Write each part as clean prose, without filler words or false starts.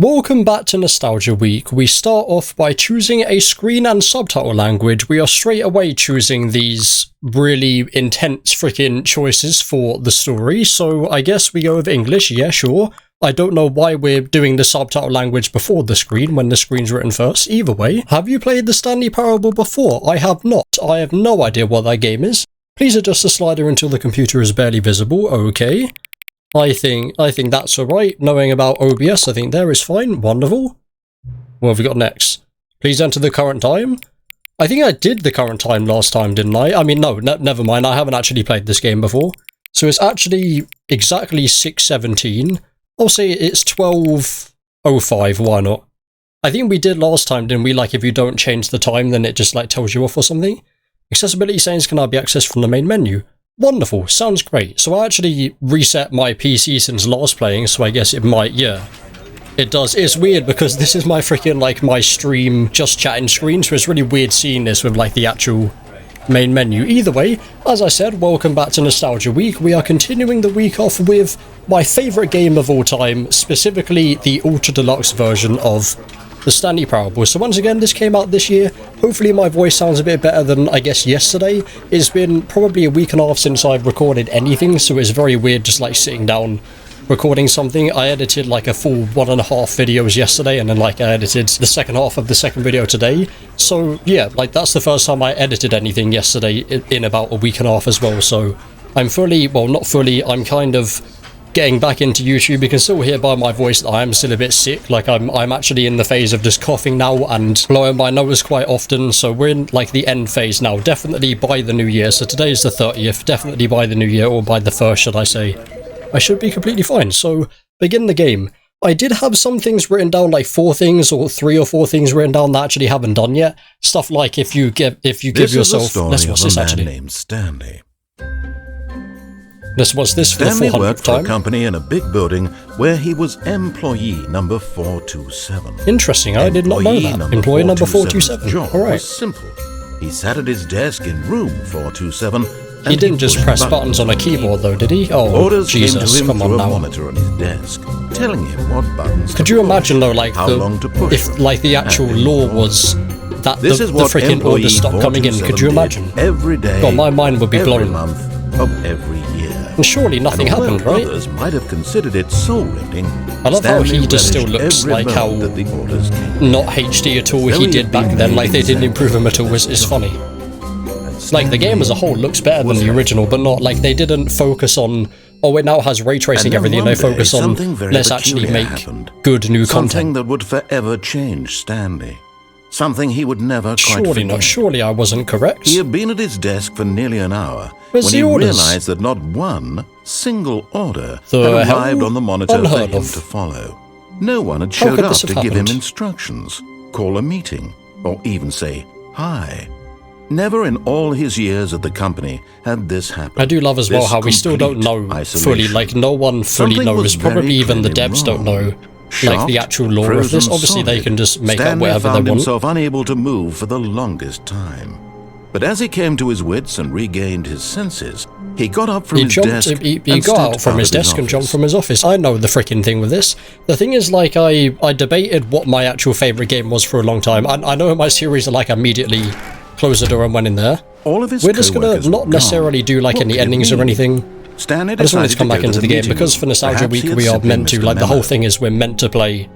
Welcome back to Nostalgia Week. We start off by choosing a screen and subtitle language. We are straight away choosing these really intense freaking choices for the story, so I guess we go with English, yeah, sure. I don't know why we're doing the subtitle language before the screen when the screen's written first. Either way, have you played the Stanley Parable before? I have not. I have no idea what that game is. Please adjust the slider until the computer is barely visible. Okay. I think that's alright. Knowing about OBS, I think there is fine. Wonderful. What have we got next? Please enter the current time. I think I did the current time last time, didn't I? I mean, no, never mind. I haven't actually played this game before. So it's actually exactly 6:17. I'll say it's 12:05. Why not? I think we did last time, didn't we? Like, if you don't change the time, then it just, like, tells you off or something. Accessibility settings can now be accessed from the main menu. Wonderful, sounds great. So I actually reset my PC since last playing, so I guess it might, yeah. It does. It's weird because this is my freaking, like, my stream just chatting screen, so it's really weird seeing this with, like, the actual main menu. Either way, as I said, welcome back to Nostalgia Week. We are continuing the week off with my favourite game of all time, specifically the Ultra Deluxe version of the Stanley Parable. So once again, this came out this year. Hopefully my voice sounds a bit better than, I guess, yesterday. It's been probably a week and a half since I've recorded anything, so it's very weird just like sitting down recording something. I edited like a full 1.5 videos yesterday, and then like I edited the second half of the second video today. So yeah, like that's the first time I edited anything yesterday in about a week and a half as well. So I'm fully, well, not fully, I'm kind of getting back into YouTube. You can still hear by my voice that I am still a bit sick. Like I'm actually in the phase of just coughing now and blowing my nose quite often. So we're in like the end phase now. Definitely by the new year. So today is the 30th. Definitely by the new year, or by the 1st, should I say. I should be completely fine. So begin the game. I did have some things written down, like 4 things or 3 or 4 things written down that I actually haven't done yet. Stuff like if you give yourself. Let's watch this actually. Named Stanley. Let's watch this for the 400th time. Stanley worked for a company in a big building where he was employee number 427. Interesting, I did not know that. Employee number 427. Job All right. was simple. He sat at his desk in room 427. He didn't just press buttons on a keyboard though, did he? Oh, orders Jesus, came to him come on through now. a monitor on his desk, telling him what buttons Could to you push, imagine though, like, how long to push if like the actual and law when. was that This the is what freaking orders stopped coming in? Could you imagine? Every day, God, my mind would be every blown. month of every year. And surely nothing happened, right? Others might have considered it soul-rending. I love how Stanley he just still relished looks every like how moment that the orders came. not HD at all he Very did back then. Like they didn't improve him at all. It's funny. Like the game as a whole looks better than the original, but not like they didn't focus on, oh, it now has ray tracing everything. They focus on, let's actually make good new content. Something that would forever change Stanley. Something he would never quite Surely forget. not. Surely I wasn't correct. He had been at his desk for nearly an hour Where's when the he orders? realized that not one single order The had hell? arrived on the monitor for Unheard him of. to follow. No one had How showed could up this to have give him happened? instructions, call a meeting, or even say hi. Never in all his years at the company had this happened. I do love as well This how we still don't know complete fully, isolation. like no one fully Something was knows, probably very even the clearly devs don't wrong. know, like the Shocked, actual lore of this. frozen Obviously they solid, can just make up Stanley whatever they found want. himself unable to move for the longest time. But as he came to his wits and regained his senses, he got up from his desk He and got stepped out from his of desk and jumped office. from his office. I know the freaking thing with this. The thing is, like, I debated what my actual favourite game was for a long time. I know in my series I like immediately closed the door and went in there. All of his We're just gonna co-workers not were necessarily gone. do like What any could it endings or mean? anything. Stanley I just wanted to decided come back go into the game meeting because room. for Nostalgia Perhaps Week he had we are simply meant to, missed like, the whole memo. thing is we're meant to play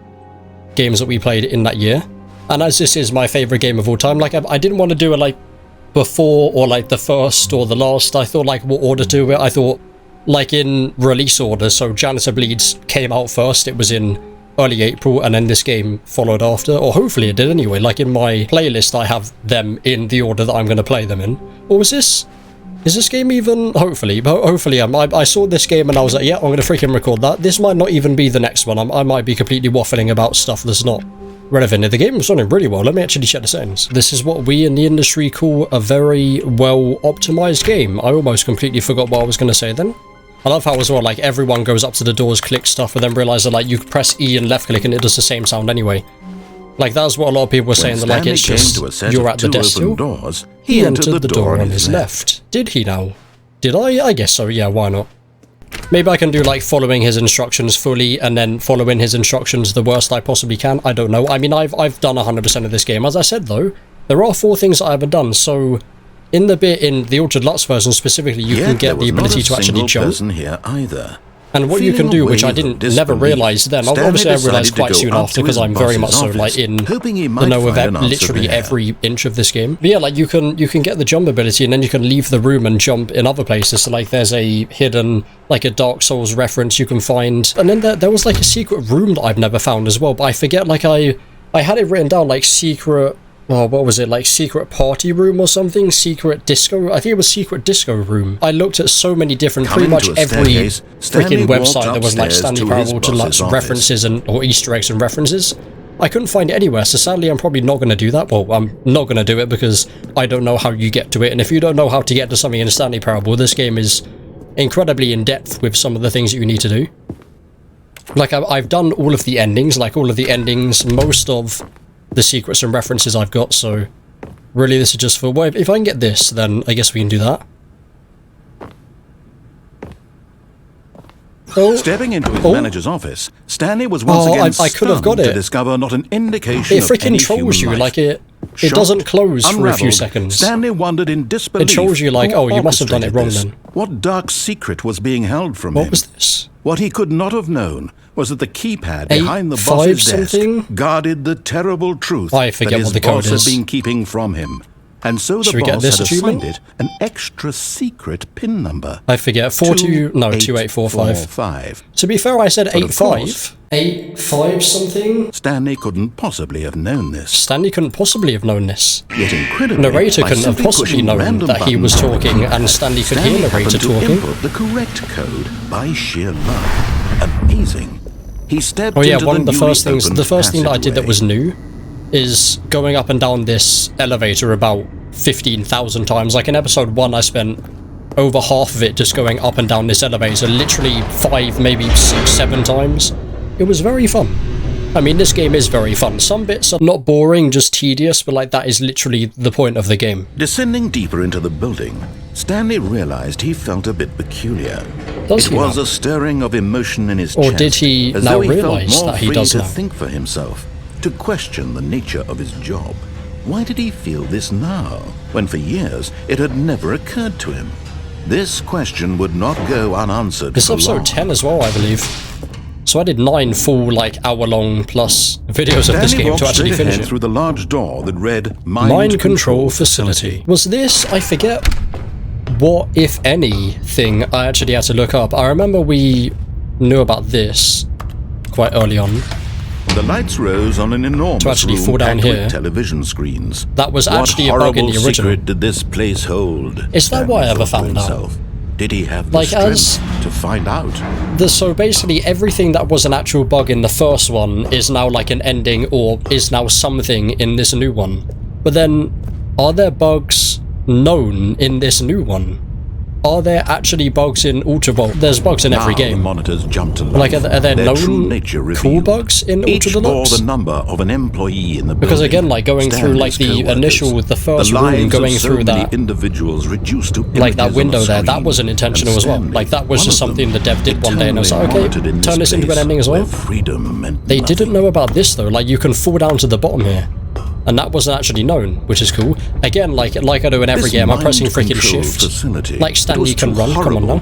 games that we played in that year. And as this is my favourite game of all time, like I didn't want to do it like before or like the first or the last. I thought like what order to do it. I thought like in release order. So Janitor Bleeds came out first. It was in early April, and then this game followed after, or hopefully it did anyway. Like in my playlist I have them in the order that I'm going to play them in. Or was this? Is this game even? Hopefully I saw this game and I was like, yeah, I'm going to freaking record that. This might not even be the next one. I might be completely waffling about stuff that's not relevant. The game was running really well. Let me actually check the settings. This is what we in the industry call a very well optimized game. I almost completely forgot what I was going to say then. I love how as well, like, everyone goes up to the doors, clicks stuff, and then realise that, like, you press E and left click and it does the same sound anyway. Like, that's what a lot of people were saying, that, like, it's just, you're at the desk still. He entered the door on his left. Did he now? Did I? I guess so, yeah, why not? Maybe I can do like following his instructions fully and then following his instructions the worst I possibly can. I don't know. I mean, I've done 100% of this game. As I said though, there are 4 things that I haven't done. So in the bit in the Ultra Deluxe version specifically, you can get the ability to actually jump. Here either. And what you can do, which I never realised then, obviously I realised quite soon after because I'm very much so like in the know of literally every inch of this game. But yeah, like you can get the jump ability and then you can leave the room and jump in other places. So like there's a hidden, like a Dark Souls reference you can find. And then there was like a secret room that I've never found as well, but I forget, like I had it written down like secret... Oh, what was it? Like secret party room or something? Secret disco? I think it was secret disco room. I looked at so many different, pretty much every freaking website that was like Stanley Parable Deluxe references or Easter eggs and references. I couldn't find it anywhere, so sadly I'm probably not going to do that. Well, I'm not going to do it because I don't know how you get to it, and if you don't know how to get to something in Stanley Parable, this game is incredibly in-depth with some of the things that you need to do. Like, I've done all of the endings, most of the secrets and references I've got, so really this is just for, well, if I can get this, then I guess we can do that. Oh. Stepping into his manager's office, Stanley was once again I could have got it. To discover not an indication it freaking trolls you, like it doesn't close for a few seconds. Stanley wondered in disbelief. It trolls you like, oh, you must have done it wrong then. What dark secret was being held from him? What was this? What he could not have known was that the keypad behind the boss's desk guarded the terrible truth that his boss had been keeping from him. And so the boss had assigned it an extra secret PIN number. I forget, 2845. To be fair, I said 85. 85 something? Stanley couldn't possibly have known this. Stanley couldn't possibly have known this. Yet incredibly, narrator couldn't have possibly known that he was talking, and Stanley could hear narrator talking. Input the correct code by sheer luck. Amazing. He stepped into one of the first things, the first thing that I did that was new is going up and down this elevator about 15,000 times. Like in episode 1, I spent over half of it just going up and down this elevator, literally 5, maybe 6, 7 times. It was very fun. I mean, this game is very fun. Some bits are not boring, just tedious, but like that is literally the point of the game. Descending deeper into the building, Stanley realized he felt a bit peculiar. It was a stirring of emotion in his chest. Or did he now realize that he does now? To think for himself, to question the nature of his job. Why did he feel this now, when for years it had never occurred to him? This question would not go unanswered. This is episode 10 as well, I believe. So I did 9 full, like, hour-long plus videos of this game to actually finish it. Through the large door that read Mind Control Facility. Was this, I forget what, if anything, I actually had to look up. I remember we knew about this quite early on. The lights rose on an enormous to actually fall down here. Television screens. That was actually a bug in the original. What horrible secret did this place hold? Is that what I ever found out? Did he have the strength to find out? So basically everything that was an actual bug in the first one is now like an ending or is now something in this new one. But then, are there bugs known in this new one? Are there actually bugs in Ultra? Well, there's bugs in every game. The monitors jumped to life. Like, are there known cool bugs in Ultra Deluxe? Each bore the number of an employee in the building. Because again, like going through like the initial, the first room, going through that, individuals reduced to like that window there, that wasn't intentional as well. Like that was just something the dev did one day, and I was like, okay, turn this into an ending as well. They didn't know about this though. Like you can fall down to the bottom here. And that wasn't actually known, which is cool. Again, like I do in every game, I'm pressing freaking shift. Like Stanley can run, come on now.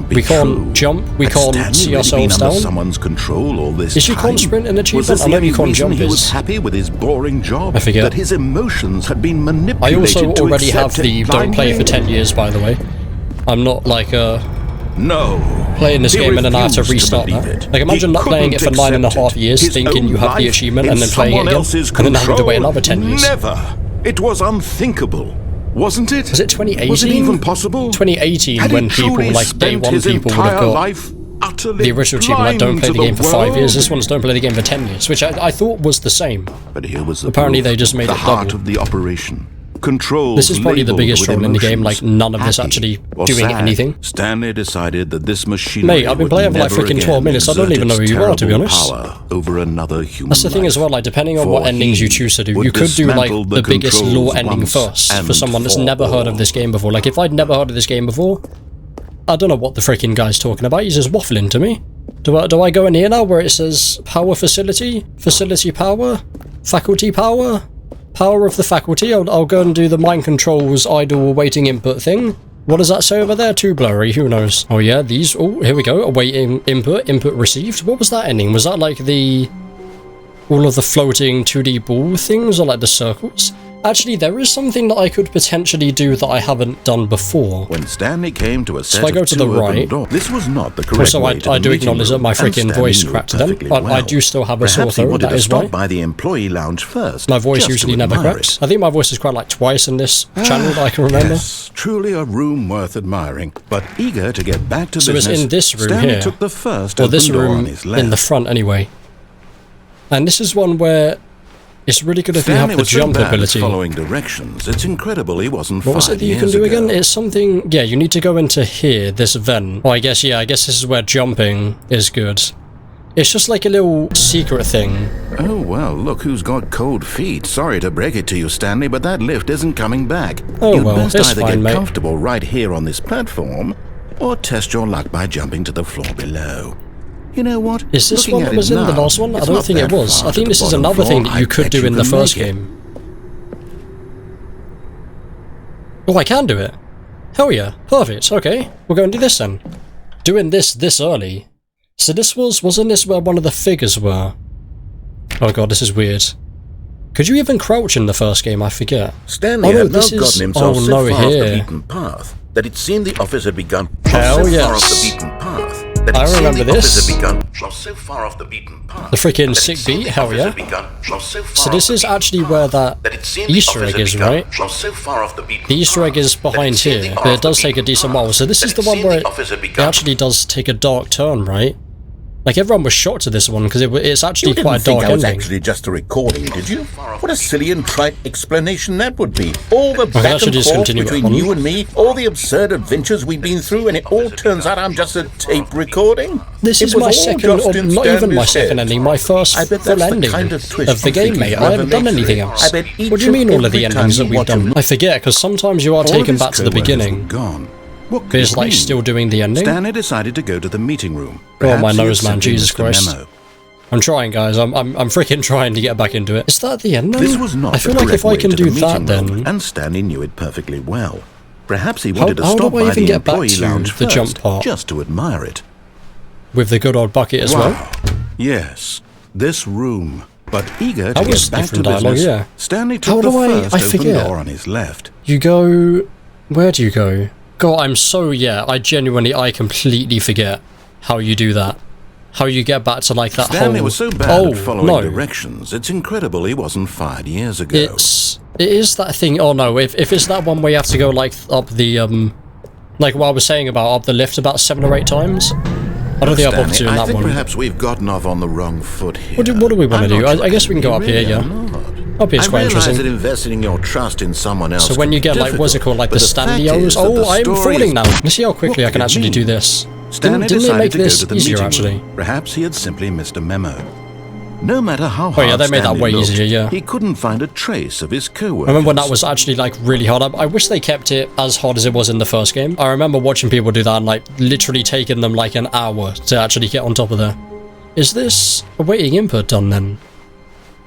We can't jump, we can't see ourselves down. Is you can't sprint an achievement? I know you can't jump is. I forget. That his emotions had been manipulated. I also already have the don't play for 10 years, by the way. I'm not like playing this game and then I have to restart that. Like imagine not playing it for 9.5 years, thinking you have the achievement and then playing it again, and then having to wait another 10 years. Never! It was unthinkable, wasn't it? Was it 2018? Was it even possible? 2018 when people, like day one people would have got the original achievement, like don't play the game for 5 years, this one's don't play the game for 10 years, which I thought was the same. But here was the apparently they just made it double. The heart of the operation. This is probably the biggest troll in the game, like none of this actually doing anything. Stanley decided that this machine. Mate, I've been playing for like freaking 12 minutes, I don't even know who you are, to be honest. Over another human That's the thing as well, like depending on what endings you choose to do, you could do like the biggest lore ending first for someone that's never heard of this game before. Like if I'd never heard of this game before, I don't know what the freaking guy's talking about. He's just waffling to me. Do I go in here now where it says power facility? Facility power? Faculty power? Power of the faculty? I'll go and do the mind controls idle awaiting input thing. What does that say over there? Too blurry, who knows? Oh yeah, these, oh, here we go. Awaiting input received. What was that ending? Was that like all of the floating 2D ball things or like the circles? Actually, there is something that I could potentially do that I haven't done before. When Stanley came to a set so I go to the right. This was not the correct way to I do acknowledge that my freaking voice cracked then, but I do still have a sore throat, that is why. By the employee lounge first. My voice usually never cracks. I think my voice has cracked like twice in this channel that I can remember. Yes, truly a room worth admiring, but eager to get back to business. So it's in this room Stanley here, took the first or this room room in the front anyway. And this is one where it's really good if you have the jump ability. Following directions, it's incredible he wasn't. What was it that you can do again? It's something. Yeah, you need to go into here, this vent. Oh, I guess this is where jumping is good. It's just like a little secret thing. Oh well, look who's got cold feet. Sorry to break it to you, Stanley, but that lift isn't coming back. Oh You'd well, best it's either fine, get mate. comfortable right here on this platform, or test your luck by jumping to the floor below. You know what? Is this one that was in the last one? I don't think it was. I think this is another thing that you could do in the first game. Oh, I can do it. Hell yeah. Perfect. Okay. We'll go and do this then. Doing this early. So this wasn't this where one of the figures were? Oh god, this is weird. Could you even crouch in the first game? I forget. Stanley had now gotten himself so far off the beaten path that it seemed the office had begun Hell so yes. far off the beaten path. I remember this. So far off the beaten path. The freaking sick beat, hell yeah. So this is actually where that Easter egg is, right? The Easter egg is behind here, but it does take a decent while. So this is the one where it actually does take a dark turn, right? Like everyone was shocked to this one because it's actually quite a dark ending. You didn't think I was actually just a recording, did you? What a silly and trite explanation that would be. All the back and forth between you and me, all the absurd adventures we've been through, and it all turns out I'm just a tape recording. This is my second, or not even my second ending, my first full ending of the game, mate. I haven't done anything else. What do you mean all of the endings that we've done? I forget, because sometimes you are taken back to the beginning. But it's like still doing the ending. Stanley decided to go to the meeting room. Oh my nose, man! Jesus Christ! I'm trying, guys. I'm freaking trying to get back into it. Is that the end? This was not. I feel like if I can do that, then. And Stanley knew it perfectly well. Perhaps he wanted to stop by the employee lounge first, jump part, just to admire it. With the good old bucket as well. Yes, this room. But eager to get back to dialogue, business, yeah. Stanley took the first open door on his left. You go. Where do you go? God, I completely forget how you do that. How you get back to like that Stanley whole... was so bad at following directions, it's incredible he wasn't fired years ago. It is that thing, oh no, if it's that one where you have to go like up the, like what I was saying about up the lift about 7 or 8 times. I don't think I've bothered doing that one. I think perhaps we've gotten off on the wrong foot here. What do we want to do? I guess we can go up here, yeah. Up here's quite interesting. That investing your trust in someone else. So when you get like, what's it called, like the Stanley O's? Oh, I'm falling now. Let's see how quickly I can actually do this. Didn't they make this easier actually? Perhaps he had simply missed a memo. No matter how hard they made that way easier, yeah. He couldn't find a trace of his co-workers. I remember when that was actually like really hard. I wish they kept it as hard as it was in the first game. I remember watching people do that and like literally taking them like an hour to actually get on top of there. Is this awaiting input done then?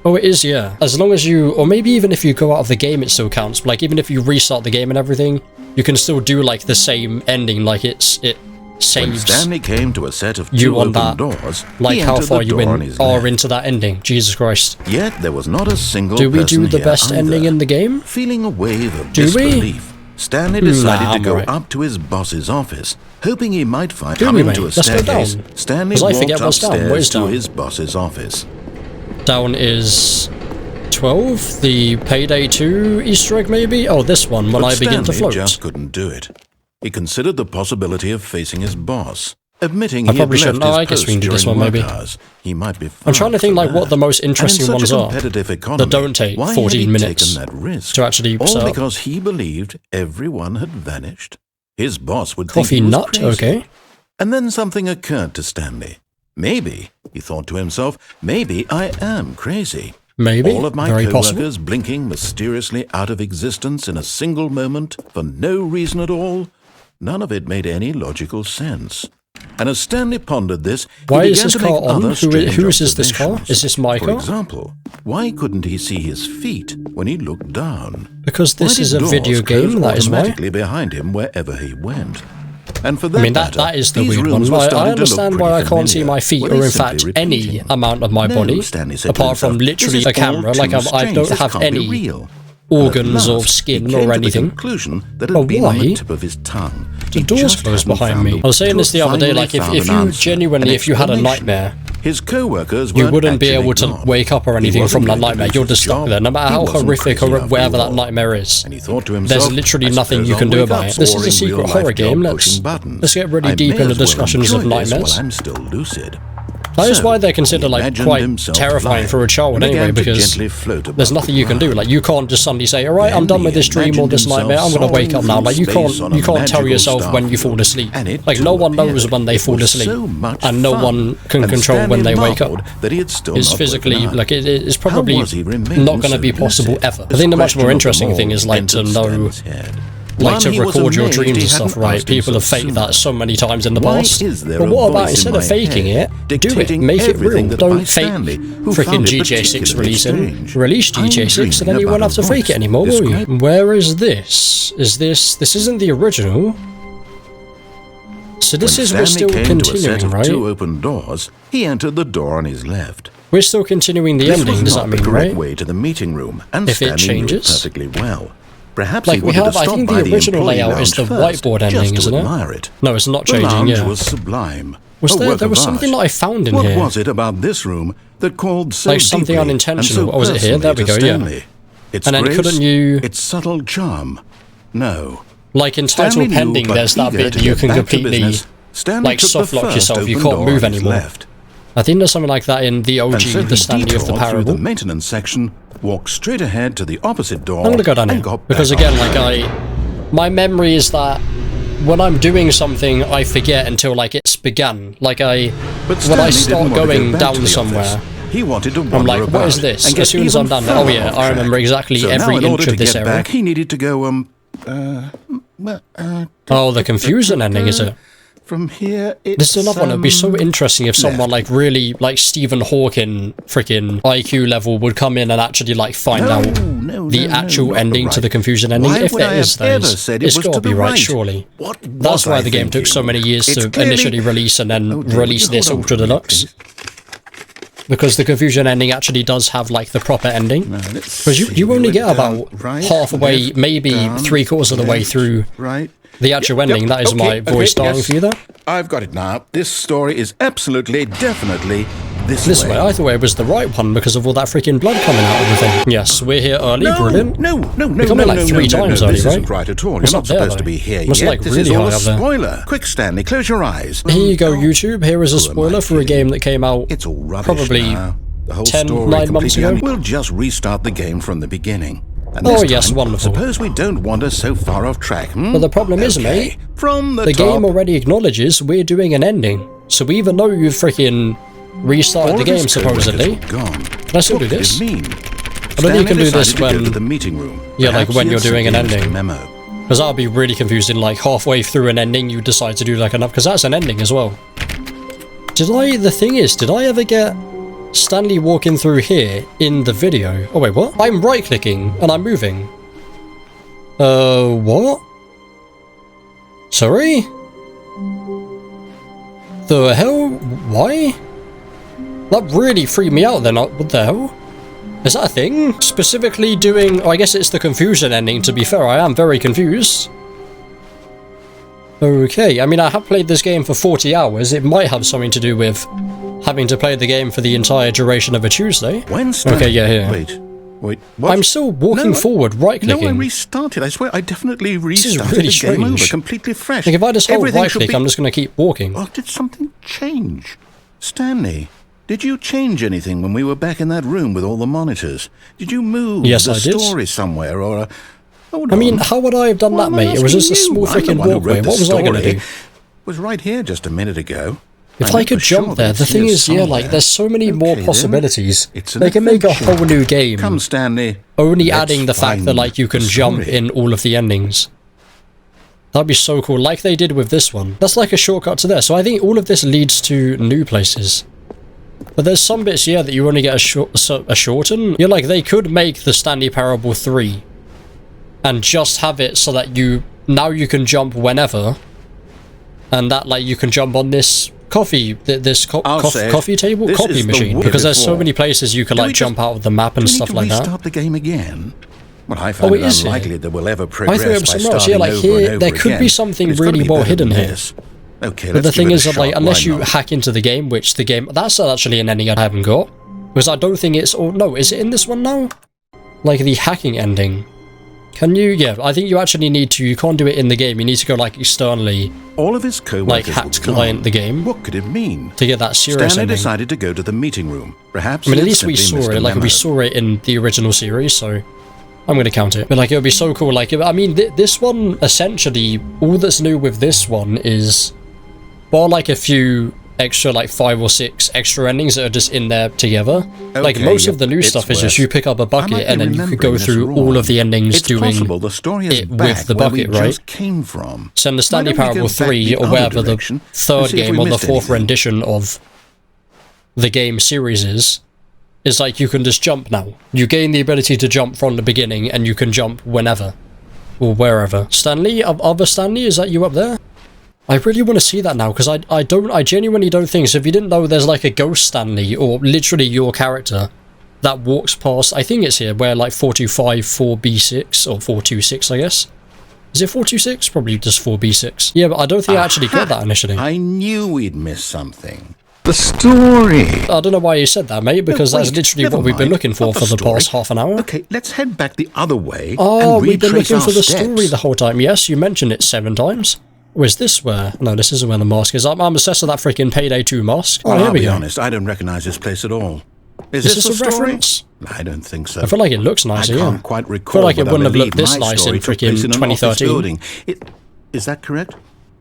Oh, it is, yeah. As long as you, or maybe even if you go out of the game, it still counts. But like even if you restart the game and everything, you can still do like the same ending. Like it saves. When Stanley came to a set of you two on open that, doors, like how far you are left. into that ending. Jesus Christ. Yet there was not a single Do we do the person best here ending in the game? Feeling a wave of Do disbelief, Stanley decided to go right. up to his boss's office, hoping he might find Do coming we, to a mate? Let's go staircase. down. Stanley I forget walked what's down. What upstairs is to down? his boss's office. Down is 12, the Payday 2 Easter egg maybe? Oh, this one, when I begin to float. Stanley just couldn't do it. He considered the possibility of facing his boss. Admitting I probably shouldn't. I guess we can do this one maybe. He might be I'm trying to think like what the most interesting ones are that don't take 14 minutes to actually all set up. Because he believed everyone had vanished. His boss would Coffee think he was nut, crazy. okay. And then something occurred to Stanley. Maybe, he thought to himself, maybe I am crazy. Maybe, all of my very co-workers blinking mysteriously out of existence in a single moment for no reason at all. None of it made any logical sense. And as Stanley pondered this, why is this car on? Whose is this car? Is this my car? For example, why couldn't he see his feet when he looked down? Because this is a video game, that is why. Automatically behind him wherever he went. And for that I mean, that is the weird one. I understand why I can't see my feet, or in fact, any amount of my body, apart from literally a camera. Like, I don't have any organs or skin or anything. But why? The door's closed behind me. I was saying this the other day, like, if you genuinely, if you had a nightmare, his co-workers you wouldn't be able to wake up or anything from that nightmare. You're just stuck there, no matter how horrific or whatever that nightmare is. There's literally nothing you can do about it. This is a secret horror game. Let's get really deep into discussions of nightmares. That is why they're considered, like, quite terrifying for a child anyway, because there's nothing you can do. Like, you can't just suddenly say, alright, I'm done with this dream or this nightmare, I'm gonna wake up now. Like, you can't tell yourself when you fall asleep. Like, no one knows when they fall asleep, and no one can control when they wake up. It's physically, like, it's probably not gonna be possible ever. I think the much more interesting thing is, like, to know, like, to record your dreams and stuff, right? People have faked that so many times in the past. But what about, instead of faking it, do it, make it real. Don't fake freaking GTA 6 releasing. Release GTA 6 and then you won't have to fake it anymore, will you? Where is this? This isn't the original. So this is, we're still continuing, right? Two open doors, he entered the door on his left. We're still continuing the ending, does that mean, right? Way to the meeting room, and if it changes perfectly well. Perhaps like we have, I think the original layout is the whiteboard ending, isn't it? No, it's not changing, yeah. Was sublime. There was something that I found in here. What was it about this room that called so like something unintentional? Oh, was it here? There we go, yeah. Its and then grace, couldn't you... its subtle charm. No. Like in title pending, there's that bit you can completely, like, soft-lock yourself, you can't move anymore. I think there's something like that in the OG, the Stanley of the Parable. The maintenance section, walk straight ahead to the opposite door. I'm gonna go down here, because again, like, my memory is that when I'm doing something, I forget until, like, it's begun. Like, when I start going down somewhere, he wanted to I'm like, what is this? As soon as I'm done, oh yeah, I remember exactly every inch of this area. He needed to go, oh, the confusion ending, is it? From here, this is another one. It'd be so interesting if someone like really like Stephen Hawking freaking IQ level would come in and actually like find out the actual ending to the confusion ending. If there is those, it's got to be right, surely. That's why the game took so many years to initially release and then release this Ultra Deluxe. Because the confusion ending actually does have like the proper ending. Because you only get about halfway, maybe 3/4 of the way through the actual ending. That is my voice dying for you there. I've got it now. This story is absolutely, definitely this way. I thought it was the right one because of all that freaking blood coming out of the thing. Yes, we're here early, brilliant. No. We come in like 3 times early, this right? isn't right at all. You're not supposed to be here yet. Like this really is all high a up there. spoiler. Quick, Stanley, close your eyes. Here you go, YouTube. Here is a spoiler for a game that came out probably 9 months ago. We'll just restart the game from the beginning. And oh yes, wonderful. Suppose we don't wander so far off track, But the problem is, mate, the game already acknowledges we're doing an ending. So even though you've freaking restarted the game, supposedly, can I still do this? I don't think you can do this when... Yeah, like when you're doing an ending. Because that'll be really confusing, like halfway through an ending you decide to do like enough, because that's an ending as well. The thing is, did I ever get Stanley walking through here in the video? Oh wait, what? I'm right-clicking and I'm moving. What? Sorry? The hell? Why? That really freaked me out then. What the hell? Is that a thing? Specifically doing... Oh, I guess it's the confusion ending, to be fair. I am very confused. Okay, I mean, I have played this game for 40 hours. It might have something to do with having to play the game for the entire duration of a Tuesday. Wednesday? Okay, yeah, here. Wait, what? I'm still walking forward, right-clicking. No, I restarted. I swear, I definitely restarted. This is really the game over, strange. completely fresh. Like, if I just hold right-click, I'm just going to keep walking. Oh, did something change? Stanley, did you change anything when we were back in that room with all the monitors? Did you move the story somewhere, or... I mean, how would I have done that, mate? It was just a small freaking walkway. What was I going to do? It was right here just a minute ago. If I could jump there, the thing is, yeah, like, there's so many more possibilities. They can make a whole new game. Come, Stanley. Only adding the fact that, like, you can jump in all of the endings. That'd be so cool, like they did with this one. That's like a shortcut to there. So I think all of this leads to new places. But there's some bits, yeah, that you only get a shorten. You're like, they could make the Stanley Parable 3 and just have it so that now you can jump whenever. And that, like, you can jump on this coffee table, copy machine. Because there's so many places you can, like, jump out of the map and stuff like that. Restart the game again? Well, I find it unlikely that we'll ever progress by starting like here, there could be something really well hidden here. Okay, but the thing is that, like, unless you hack into the game, which the game, that's actually an ending I haven't got. Because I don't think it's, no, is it in this one now? Like the hacking ending. Can you, yeah, I think you actually need to, you can't do it in the game, you need to go like externally, all of his co-workers, like hacked client the game. What could it mean? To get that serious Stanley ending. decided to go to the meeting room. Perhaps I mean, at least we saw it, like we saw it in the original series, so I'm going to count it. But like, it would be so cool, like, I mean, this one, essentially, all that's new with this one is, bar like a few extra, like 5 or 6 extra endings that are just in there together. Okay, like, most of the new stuff is just you pick up a bucket and then you could go through all of the endings doing it with the bucket, right? So in the Stanley Parable 3, or whatever the third game or the fourth rendition of the game series is like you can just jump now. You gain the ability to jump from the beginning and you can jump whenever or wherever. Stanley, other Stanley, is that you up there? I really want to see that now, because I genuinely don't think, so if you didn't know, there's like a ghost Stanley, or literally your character, that walks past, I think it's here, where like 425, 4B6, or 426, I guess. Is it 426? Probably just 4B6. Yeah, but I don't think I actually got that initially. I knew we'd missed something. The story. I don't know why you said that, mate, because that's literally what we've been looking for the past half an hour. Okay, let's head back the other way. Oh, we've been looking for the story the whole time. Yes, you mentioned it 7 times. Or is this where? No, this isn't where the mask is. I'm obsessed with that freaking Payday 2 mask. Oh, here we go. I'll be honest, I don't recognize this place at all. Is this a reference? I don't think so. I feel like it looks nicer, yeah. I can't quite recall. I feel like it wouldn't have looked this nice in freaking 2013. Is that correct?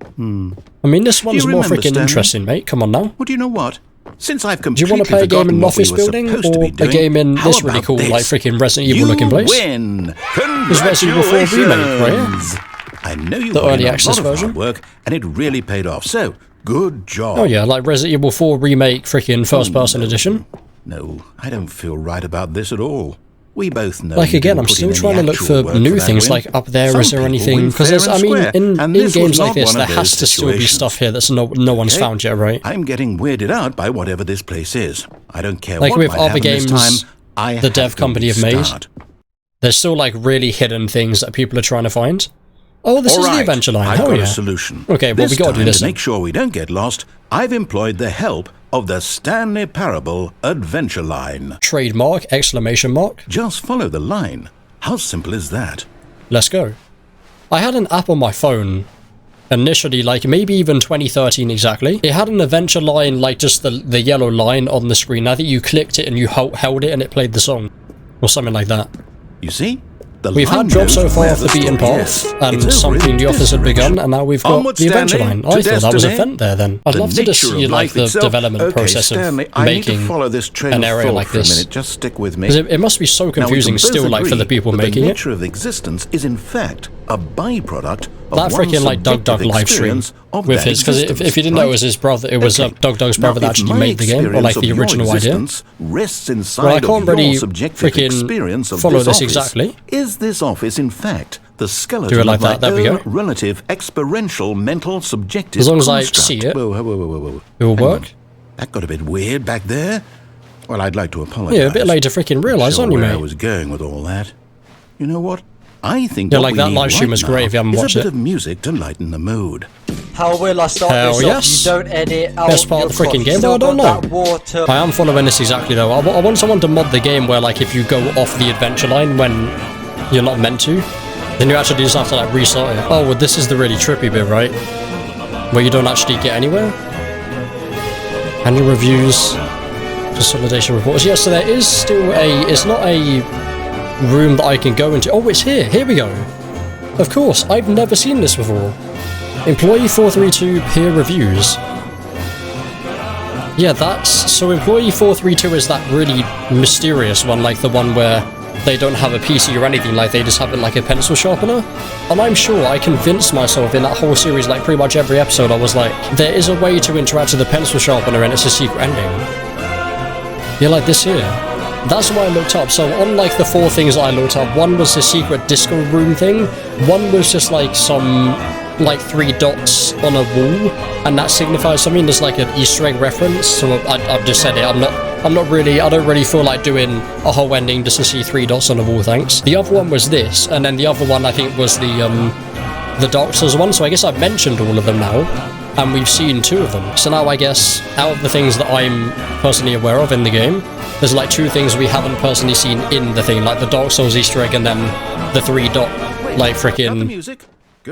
I mean, this one's more freaking interesting, mate. Come on now. Well, do you know what? Since I've completely do you want to play a game in an office building, or a game in this really cool, like freaking Resident Evil looking place? Win! There's Resident Evil 4 remake, right? I know you the early access version. Hard work, and it really paid off. So, good job. Oh yeah, like Resident Evil 4 remake, freaking first-person edition. No, I don't feel right about this at all. We both know. Like again, I'm still trying to look for new things. Like up there, is there anything? Because I mean, in games like this, there has to still be stuff here that's no one's found yet, right? I'm getting weirded out by whatever this place is. I don't care. Like what with other games, the dev company have made, there's still like really hidden things that people are trying to find. Oh, this is the adventure line. I've got a solution. Okay, well, we got to do this. To make sure we don't get lost, I've employed the help of the Stanley Parable adventure line. Trademark, exclamation mark. Just follow the line. How simple is that? Let's go. I had an app on my phone initially, like maybe even 2013 exactly. It had an adventure line, like just the yellow line on the screen. I think you clicked it and you held it and it played the song. Or something like that. You see? We've had jobs so far off the beaten path, and something the office had begun, and now we've got the adventure line. I thought that was a vent there then. I'd love to just see like the development process of making an area like this. Just stick with me. It must be so confusing still, like for the people making it. The nature of existence is in fact a byproduct of that freaking like Doug live stream with his, because if you didn't know, it was his brother. It was Doug's brother that actually made the game, or like the original idea. Well, I can't really freaking follow this exactly. Is this office in fact the skeleton like of my own relative experiential mental subjective as long as I see it, whoa. It will work. That got a bit weird back there. Well, I'd like to apologize. Yeah, a bit late to freaking realise, aren't you, mate? I was going with all that. You know what? I think like that live stream was great if you haven't watched it. A bit of music to lighten the mood. How will I start this off? Yes. You don't edit out best part of the freaking game, but I don't know. I am following this exactly though. I want someone to mod the game where like if you go off the adventure line when you're not meant to, then you actually just have to like restart it. Oh, well this is the really trippy bit, right? Where you don't actually get anywhere. Annual reviews, consolidation reports. Yeah, so there is still it's not a room that I can go into. Oh, it's here. Here we go. Of course, I've never seen this before. Employee 432 peer reviews. Yeah, so Employee 432 is that really mysterious one, like the one where they don't have a PC or anything, like they just have it like a pencil sharpener. And I'm sure I convinced myself in that whole series, like pretty much every episode, I was like, there is a way to interact with the pencil sharpener and it's a secret ending. Yeah, like this here. That's what I looked up. So on like the 4 things that I looked up, one was the secret disco room thing, one was just like some like 3 dots on a wall, and that signifies something. There's like an Easter egg reference. So I've just said it. I don't really feel like doing a whole ending just to see 3 dots on the wall, thanks. The other one was this, and then the other one I think was the Dark Souls one. So I guess I've mentioned all of them now, and we've seen 2 of them. So now I guess out of the things that I'm personally aware of in the game, there's like 2 things we haven't personally seen in the thing, like the Dark Souls Easter egg and then the 3 dot like freaking.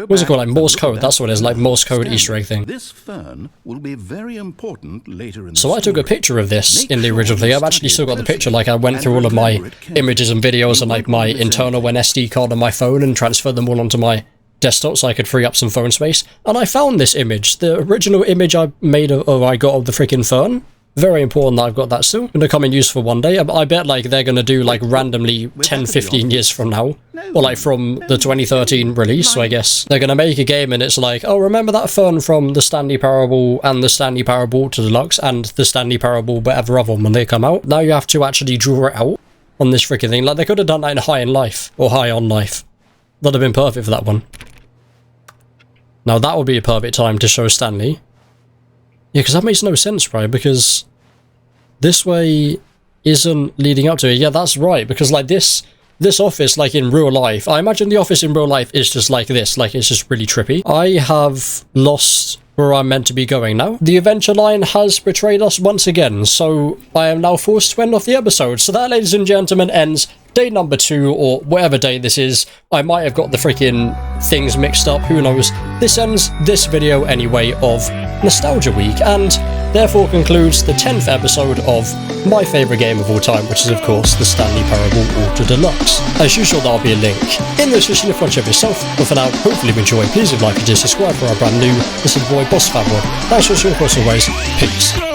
What's it called? Like Morse code. That's what it is. Like Morse code Easter egg thing. This fern will be very important later in the So I took a picture of this in the original thing. I've actually still got the picture. Like I went through all of my images and videos and like my internal and SD card on my phone and transferred them all onto my desktop so I could free up some phone space. And I found this image. The original image I made or I got of the freaking fern. Very important that I've got that still. Gonna come in useful one day. I bet like they're gonna do like randomly 10-15 years from now, or like from the 2013 release. So I guess they're gonna make a game and it's like, oh, remember that fern from the Stanley Parable and the Stanley Parable to Deluxe and the Stanley Parable whatever other one when they come out. Now you have to actually draw it out on this freaking thing. Like they could have done that in High in Life or High on Life. That'd have been perfect for that one. Now that would be a perfect time to show Stanley. Yeah, because that makes no sense, right? Because this way isn't leading up to it. Yeah, that's right. Because like this office, like in real life, I imagine the office in real life is just like this. Like it's just really trippy. I have lost where I'm meant to be going now. The adventure line has betrayed us once again, so I am now forced to end off the episode. So that, ladies and gentlemen, ends day number 2 or whatever day this is. I might have got the freaking things mixed up, who knows. This ends this video anyway of Nostalgia Week, and therefore concludes the 10th episode of my favourite game of all time, which is of course the Stanley Parable Ultra Deluxe. As usual, there'll be a link in the description if you want to check yourself. But for now, hopefully you enjoy. Please leave a like and subscribe for our brand new. This is the boy Boss Fatwod. Thanks for watching, of course, always. Peace.